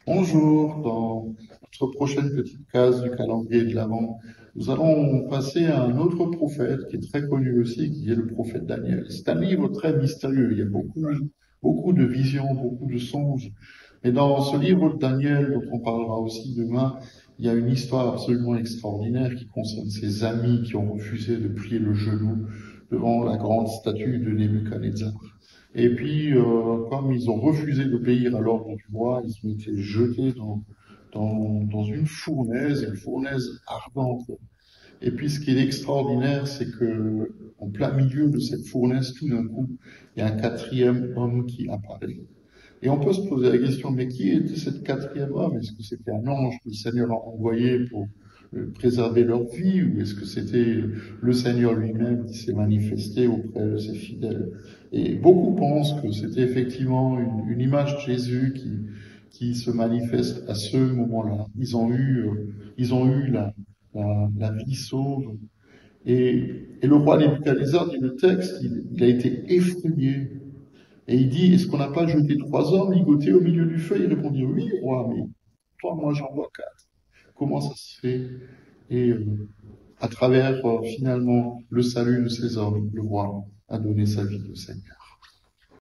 Bonjour, dans notre prochaine petite case du calendrier de l'Avent, nous allons passer à un autre prophète qui est très connu aussi, qui est le prophète Daniel. C'est un livre très mystérieux, il y a beaucoup de visions, beaucoup de songes. Et dans ce livre de Daniel, dont on parlera aussi demain, il y a une histoire absolument extraordinaire qui concerne ses amis qui ont refusé de plier le genou devant la grande statue de Nebuchadnezzar. Et puis, comme ils ont refusé d'obéir à l'ordre du roi, ils ont été jetés dans une fournaise ardente. Et puis, ce qui est extraordinaire, c'est que, en plein milieu de cette fournaise, tout d'un coup, il y a un quatrième homme qui apparaît. Et on peut se poser la question, mais qui était cet quatrième homme? Est-ce que c'était un ange que le Seigneur a envoyé pour préserver leur vie, ou est-ce que c'était le Seigneur lui-même qui s'est manifesté auprès de ses fidèles? Et beaucoup pensent que c'était effectivement une image de Jésus qui se manifeste à ce moment-là. Ils ont eu la vie sauve. Et le roi Nebuchadnezzar dit le texte, il a été effrayé et il dit, est-ce qu'on n'a pas jeté trois hommes ligotés au milieu du feu? Il répondit, oui, roi, mais toi, moi, j'en vois quatre. Comment ça se fait? Et à travers finalement le salut de ces hommes, le roi a donné sa vie au Seigneur.